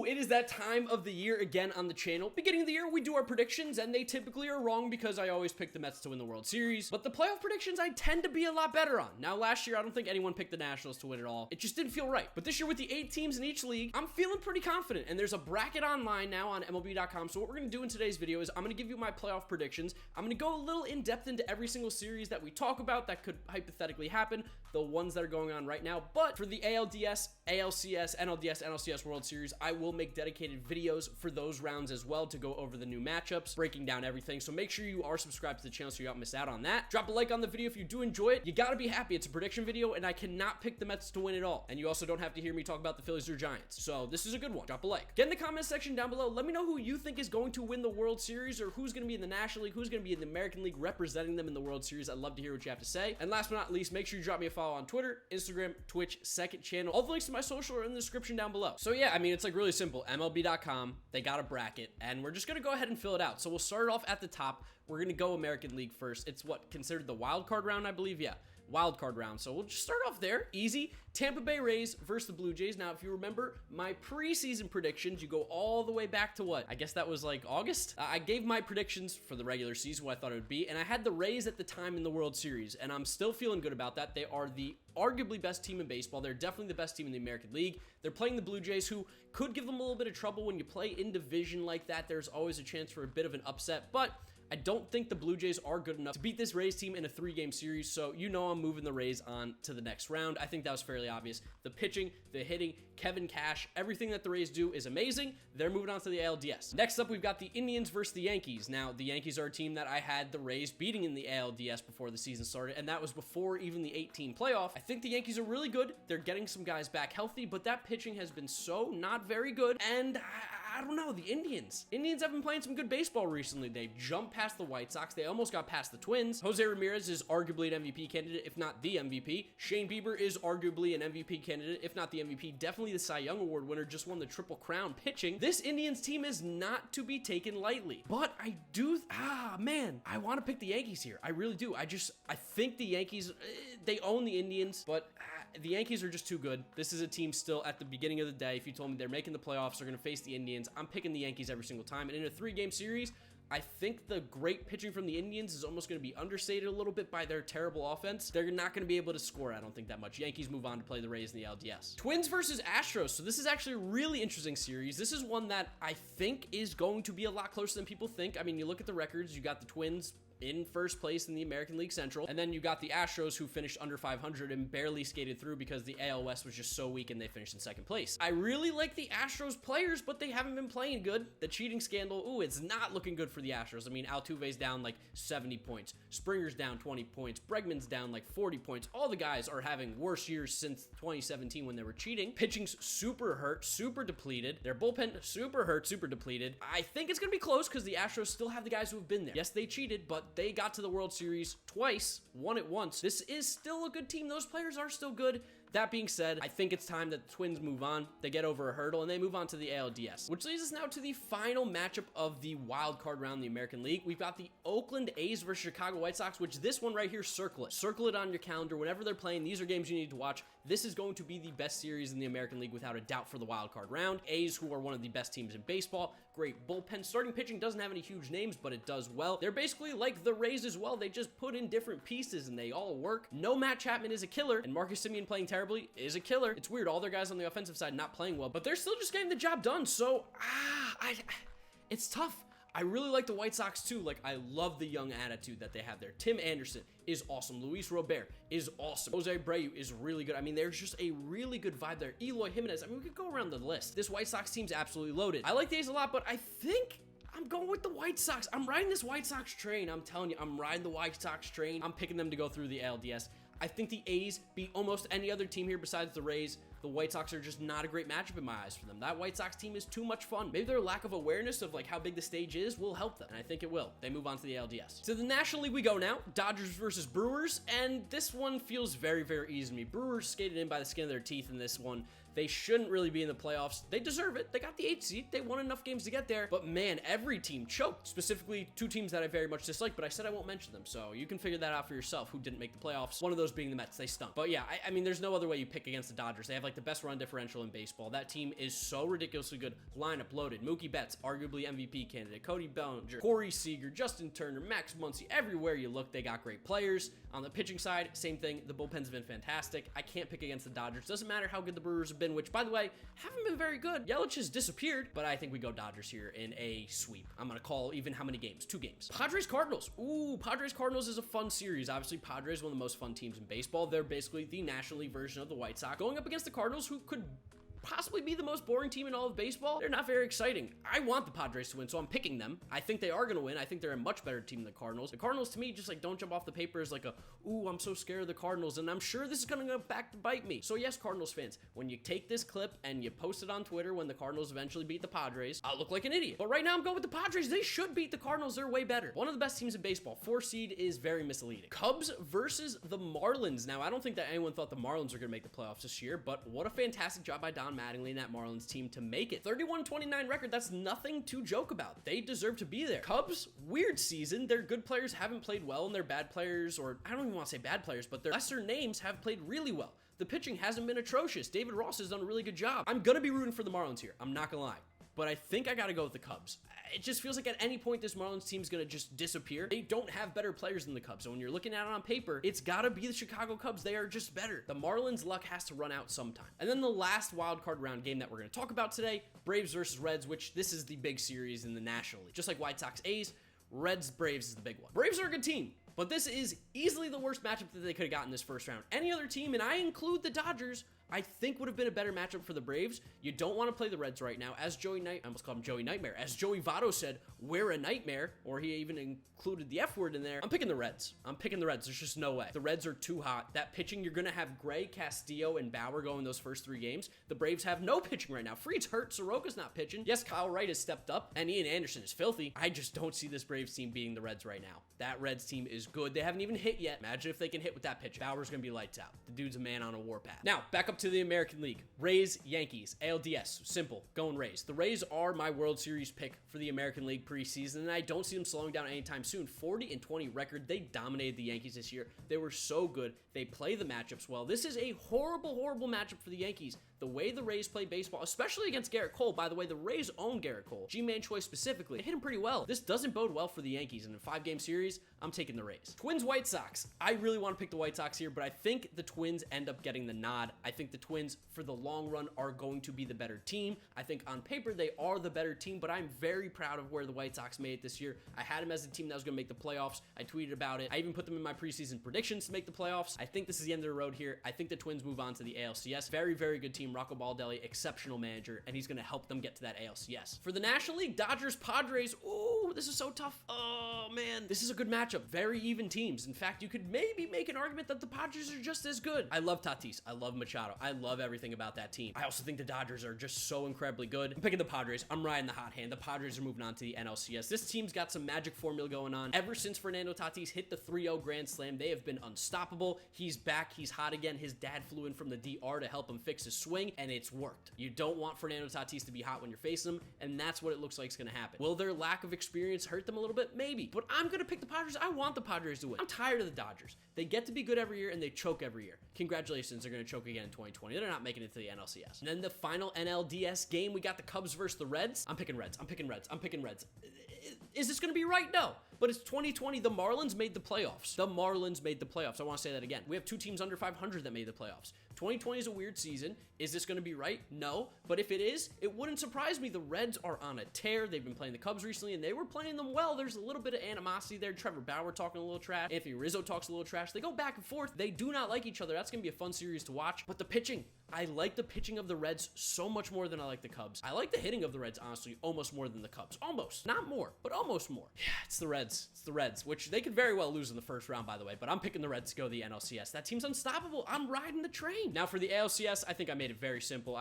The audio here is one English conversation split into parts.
Woo! It is that time of the year again on the channel. Beginning of the year, we do our predictions, and they typically are wrong because I always pick the Mets to win the World Series. But the playoff predictions I tend to be a lot better on. Now, last year, I don't think anyone picked the Nationals to win it all. It just didn't feel right. But this year, with the 8 teams in each league, I'm feeling pretty confident. And there's a bracket online now on MLB.com. So what we're going to do in today's video is I'm going to give you my playoff predictions. I'm going to go a little in depth into every single series that we talk about that could hypothetically happen, the ones that are going on right now. But for the ALDS, ALCS, NLDS, NLCS World Series, I will make dedicated videos for those rounds as well to go over the new matchups, breaking down everything. So make sure you are subscribed to the channel so you don't miss out on that. Drop a like on the video if you do enjoy it. You gotta be happy. It's a prediction video, and I cannot pick the Mets to win it all. And you also don't have to hear me talk about the Phillies or Giants. So this is a good one. Drop a like. Get in the comment section down below. Let me know who you think is going to win the World Series, or who's going to be in the National League, who's going to be in the American League representing them in the World Series. I'd love to hear what you have to say. And last but not least, make sure you drop me a follow on Twitter, Instagram, Twitch, second channel. All the links to my social are in the description down below. So yeah, I mean, it's like really simple. MLB.com, they got a bracket, and we're just going to go ahead and fill it out. So we'll start it off at the top. We're going to go American League first. It's what, considered the wild card round, I believe? Yeah. Wild card round. So we'll just start off there. Easy. Tampa Bay Rays versus the Blue Jays. Now, if you remember my preseason predictions, you go all the way back to what? I guess that was like August. I gave my predictions for the regular season, what I thought it would be, and I had the Rays at the time in the World Series, and I'm still feeling good about that. They are the arguably best team in baseball. They're definitely the best team in the American League. They're playing the Blue Jays, who could give them a little bit of trouble. When you play in division like that, there's always a chance for a bit of an upset, but I don't think the Blue Jays are good enough to beat this Rays team in a 3-game series, so you know I'm moving the Rays on to the next round. I think that was fairly obvious. The pitching, the hitting, Kevin Cash, everything that the Rays do is amazing. They're moving on to the ALDS. Next up, we've got the Indians versus the Yankees. Now, the Yankees are a team that I had the Rays beating in the ALDS before the season started, and that was before even the 8-team playoff. I think the Yankees are really good. They're getting some guys back healthy, but that pitching has been so not very good, and I don't know, the Indians have been playing some good baseball recently. They jumped past the White Sox. They almost got past the Twins. Jose Ramirez is arguably an MVP candidate, if not the MVP. Shane Bieber is arguably an MVP candidate, if not the MVP. Definitely the Cy Young Award winner, just won the Triple Crown pitching. This Indians team is not to be taken lightly, but I do, man, I want to pick the Yankees here. I really do. I think the Yankees, they own the Indians, but the Yankees are just too good. This is a team still at the beginning of the day. If you told me they're making the playoffs, they're going to face the Indians, I'm picking the Yankees every single time. And in a 3-game series, I think the great pitching from the Indians is almost going to be understated a little bit by their terrible offense. They're not going to be able to score, I don't think, that much. Yankees move on to play the Rays in the LDS. Twins versus Astros. So this is actually a really interesting series. This is one that I think is going to be a lot closer than people think. I mean, you look at the records, you got the Twins in first place in the American League Central, and then you got the Astros, who finished under 500 and barely skated through because the AL West was just so weak and they finished in second place. I really like the Astros players, but they haven't been playing good. The cheating scandal, ooh, it's not looking good for the Astros. I mean, Altuve's down like 70 points, Springer's down 20 points, Bregman's down like 40 points. All the guys are having worse years since 2017 when they were cheating. Pitching's super hurt, super depleted. Their bullpen super hurt, super depleted. I think it's gonna be close because the Astros still have the guys who have been there. Yes, they cheated, but they got to the World Series twice, won it once. This is still a good team. Those players are still good. That being said, I think it's time that the Twins move on. They get over a hurdle and they move on to the ALDS, which leads us now to the final matchup of the wild card round in the American League. We've got the Oakland A's versus Chicago White Sox, which this one right here, circle it. Circle it on your calendar. Whenever they're playing, these are games you need to watch. This is going to be the best series in the American League without a doubt for the wild card round. A's, who are one of the best teams in baseball, great bullpen. Starting pitching doesn't have any huge names, but it does well. They're basically like the Rays as well. They just put in different pieces and they all work. No Matt Chapman is a killer, and Marcus Semien playing terribly is a killer. It's weird, all their guys on the offensive side not playing well, but they're still just getting the job done. So, it's tough. I really like the White Sox too. Like, I love the young attitude that they have there. Tim Anderson is awesome. Luis Robert is awesome. Jose Abreu is really good. I mean, there's just a really good vibe there. Eloy Jimenez. I mean, we could go around the list. This White Sox team's absolutely loaded. I like the A's a lot, but I think I'm going with the White Sox. I'm riding this White Sox train. I'm telling you, I'm riding the White Sox train. I'm picking them to go through the ALDS. I think the A's beat almost any other team here besides the Rays. The White Sox are just not a great matchup in my eyes for them. That White Sox team is too much fun. Maybe their lack of awareness of like how big the stage is will help them, and I think it will. They move on to the LDS. To the National League we go now. Dodgers versus Brewers, and this one feels very, very easy to me. Brewers skated in by the skin of their teeth in this one. They shouldn't really be in the playoffs. They deserve it. They got the 8th seed. They won enough games to get there. But man, every team choked. Specifically, 2 teams that I very much dislike, but I said I won't mention them. So you can figure that out for yourself who didn't make the playoffs. One of those being the Mets. They stunk. But yeah, I mean, there's no other way you pick against the Dodgers. They have like the best run differential in baseball. That team is so ridiculously good. Lineup loaded. Mookie Betts, arguably MVP candidate. Cody Bellinger, Corey Seager, Justin Turner, Max Muncy. Everywhere you look, they got great players. On the pitching side, same thing. The bullpens have been fantastic. I can't pick against the Dodgers. Doesn't matter how good the Brewers have been, which, by the way, haven't been very good. Yelich has disappeared, but I think we go Dodgers here in a sweep. I'm going to call even how many games? 2 games. Padres Cardinals. Ooh, Padres Cardinals is a fun series. Obviously, Padres, one of the most fun teams in baseball. They're basically the National League version of the White Sox. Going up against the Cardinals, who could possibly be the most boring team in all of baseball. They're not very exciting. I want the Padres to win, so I'm picking them. I think they are going to win. I think they're a much better team than the Cardinals. The Cardinals, to me, just like don't jump off the paper as like a, ooh, I'm so scared of the Cardinals, and I'm sure this is going to go back to bite me. So yes, Cardinals fans, when you take this clip and you post it on Twitter when the Cardinals eventually beat the Padres, I'll look like an idiot. But right now, I'm going with the Padres. They should beat the Cardinals. They're way better. One of the best teams in baseball. 4 seed is very misleading. Cubs versus the Marlins. Now, I don't think that anyone thought the Marlins were going to make the playoffs this year, but what a fantastic job by Don Mattingly and that Marlins team to make it. 31-29 record, that's nothing to joke about. They deserve to be there. Cubs, weird season. Their good players haven't played well, and their bad players, or I don't even want to say bad players, but their lesser names have played really well. The pitching hasn't been atrocious. David Ross has done a really good job. I'm going to be rooting for the Marlins here. I'm not going to lie. But I think I got to go with the Cubs. It just feels like at any point this Marlins team's going to just disappear. They don't have better players than the Cubs. So when you're looking at it on paper, it's got to be the Chicago Cubs. They are just better. The Marlins' luck has to run out sometime. And then the last wild card round game that we're going to talk about today, Braves versus Reds, which this is the big series in the National League. Just like White Sox A's, Reds Braves is the big one. Braves are a good team, but this is easily the worst matchup that they could have gotten this first round. Any other team, and I include the Dodgers, I think would have been a better matchup for the Braves. You don't want to play the Reds right now. As I almost called him Joey Nightmare. As Joey Votto said, we're a nightmare, or he even included the F word in there. I'm picking the Reds. There's just no way. The Reds are too hot. That pitching, you're going to have Gray, Castillo, and Bauer going those first 3 games. The Braves have no pitching right now. Fried's hurt. Soroka's not pitching. Yes, Kyle Wright has stepped up, and Ian Anderson is filthy. I just don't see this Braves team beating the Reds right now. That Reds team is good. They haven't even hit yet. Imagine if they can hit with that pitch. Bauer's going to be lights out. The dude's a man on a warpath. Now, back up to the American League. Rays, Yankees, ALDS, simple, going Rays. The Rays are my World Series pick for the American League preseason, and I don't see them slowing down anytime soon. 40-20 record, they dominated the Yankees this year. They were so good. They play the matchups well. This is a horrible, horrible matchup for the Yankees. The way the Rays play baseball, especially against Garrett Cole. By the way, the Rays own Garrett Cole. G-Man Choi specifically. They hit him pretty well. This doesn't bode well for the Yankees. In a 5-game series, I'm taking the Rays. Twins, White Sox. I really want to pick the White Sox here, but I think the Twins end up getting the nod. I think the Twins, for the long run, are going to be the better team. I think on paper, they are the better team, but I'm very proud of where the White Sox made it this year. I had them as a team that was going to make the playoffs. I tweeted about it. I even put them in my preseason predictions to make the playoffs. I think this is the end of the road here. I think the Twins move on to the ALCS. Very, very good team. Rocco Baldelli, exceptional manager, and he's going to help them get to that ALCS. For the National League, Dodgers, Padres. Ooh, this is so tough. Oh, man. This is a good matchup. Very even teams. In fact, you could maybe make an argument that the Padres are just as good. I love Tatis. I love Machado. I love everything about that team. I also think the Dodgers are just so incredibly good. I'm picking the Padres. I'm riding the hot hand. The Padres are moving on to the NLCS. This team's got some magic formula going on. Ever since Fernando Tatis hit the 3-0 Grand Slam, they have been unstoppable. He's back. He's hot again. His dad flew in from the DR to help him fix his swing, and it's worked. You don't want Fernando Tatis to be hot when you're facing him, and that's what it looks like is going to happen. Will their lack of experience hurt them a little bit? Maybe. But I'm going to pick the Padres. I want the Padres to win. I'm tired of the Dodgers. They get to be good every year, and they choke every year. Congratulations, they're going to choke again in 2020. They're not making it to the NLCS. And then the final NLDS game, we got the Cubs versus the Reds. I'm picking Reds. I'm picking Reds. I'm picking Reds. Is this going to be right? No. But it's 2020. The Marlins made the playoffs. The Marlins made the playoffs. I want to say that again. We have 2 teams under 500 that made the playoffs. 2020 is a weird season. Is this going to be right? No. But if it is, it wouldn't surprise me. The Reds are on a tear. They've been playing the Cubs recently, and they were playing them well. There's a little bit of animosity there. Trevor Bauer talking a little trash. Anthony Rizzo talks a little trash. They go back and forth. They do not like each other. That's going to be a fun series to watch. But the pitching, I like the pitching of the Reds so much more than I like the Cubs. I like the hitting of the Reds, honestly, almost more than the Cubs. Almost. Not more, but almost more. Yeah, it's the Reds. It's the Reds, which they could very well lose in the first round, by the way. But I'm picking the Reds to go to the NLCS. That team's unstoppable. I'm riding the train. team. Now for the ALCS, I think I made it very simple.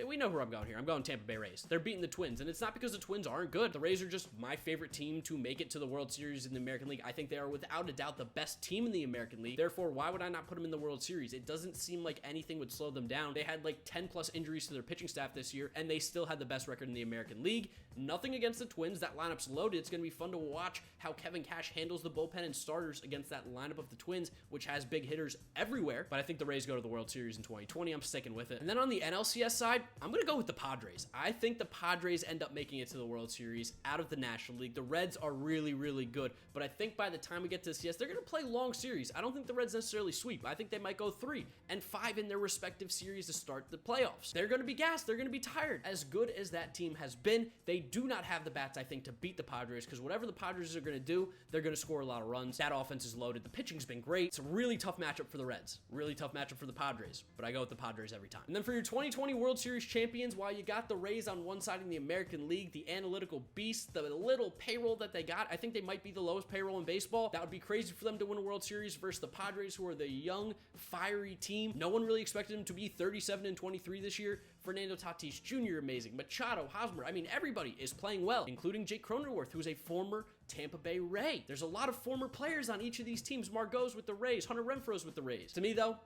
We know where I'm going here. I'm going Tampa Bay Rays. They're beating the Twins, and it's not because the Twins aren't good. The Rays are just my favorite team to make it to the World Series in the American League. I think they are without a doubt the best team in the American League. Therefore, why would I not put them in the World Series? It doesn't seem like anything would slow them down. They had like 10 plus injuries to their pitching staff this year, and they still had the best record in the American League. Nothing against the Twins. That lineup's loaded. It's going to be fun to watch how Kevin Cash handles the bullpen and starters against that lineup of the Twins, which has big hitters everywhere. But I think the Rays go to the World Series in 2020. I'm sticking with it. And then on the NLCS side, I'm going to go with the Padres. I think the Padres end up making it to the World Series out of the National League. The Reds are really, really good, but I think by the time we get to the CS, they're going to play long series. I don't think the Reds necessarily sweep. I think they might go 3 and 5 in their respective series to start the playoffs. They're going to be gassed. They're going to be tired. As good as that team has been, they do not have the bats, I think, to beat the Padres, because whatever the Padres are going to do, they're going to score a lot of runs. That offense is loaded. The pitching's been great. It's a really tough matchup for the Reds. Really tough matchup for the Padres, but I go with the Padres every time. And then for your 2020 World Series champions, while you got the Rays on one side in the American League, the analytical beast, the little payroll that they got, I think they might be the lowest payroll in baseball. That would be crazy for them to win a World Series versus the Padres, who are the young, fiery team. No one really expected them to be 37-23 this year. Fernando Tatis Jr. amazing. Machado, Hosmer, I mean, everybody is playing well, including Jake Cronenworth, who's a former Tampa Bay Ray. There's a lot of former players on each of these teams. Margot's with the Rays, Hunter Renfroe's with the Rays. To me, though,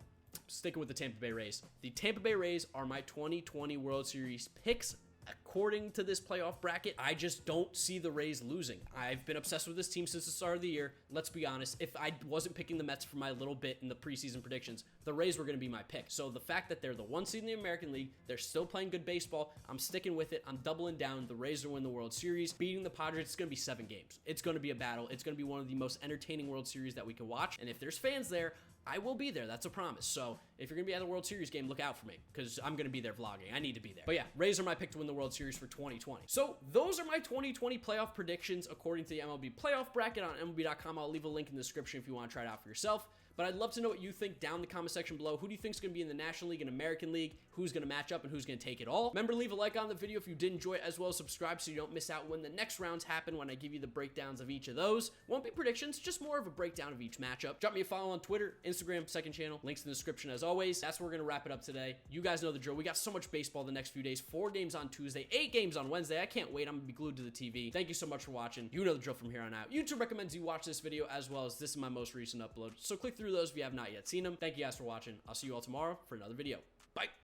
sticking with the Tampa Bay Rays. The Tampa Bay Rays are my 2020 World Series picks. According to this playoff bracket, I just don't see the Rays losing. I've been obsessed with this team since the start of the year. Let's be honest, if I wasn't picking the Mets for my little bit in the preseason predictions, the Rays were going to be my pick. So the fact that they're the 1 seed in the American League, they're still playing good baseball, I'm sticking with it. I'm doubling down. The Rays will win the World Series. Beating the Padres, it's going to be 7 games. It's going to be a battle. It's going to be one of the most entertaining World Series that we can watch. And if there's fans there, I will be there. That's a promise. So if you're going to be at the World Series game, look out for me, because I'm going to be there vlogging. I need to be there. But yeah, Rays are my pick to win the World Series for 2020. So those are my 2020 playoff predictions according to the MLB playoff bracket on MLB.com. I'll leave a link in the description if you want to try it out for yourself. But I'd love to know what you think down in the comment section below. Who do you think is going to be in the National League and American League? Who's going to match up and who's going to take it all? Remember, leave a like on the video if you did enjoy it, as well as subscribe so you don't miss out when the next rounds happen, when I give you the breakdowns of each of those. Won't be predictions, just more of a breakdown of each matchup. Drop me a follow on Twitter, Instagram, second channel. Links in the description as always. That's where we're going to wrap it up today. You guys know the drill. We got so much baseball the next few days. 4 games on Tuesday, 8 games on Wednesday. I can't wait. I'm going to be glued to the TV. Thank you so much for watching. You know the drill from here on out. YouTube recommends you watch this video, as well as this is my most recent upload. So click through those if you have not yet seen them. Thank you guys for watching. I'll see you all tomorrow for another video. Bye.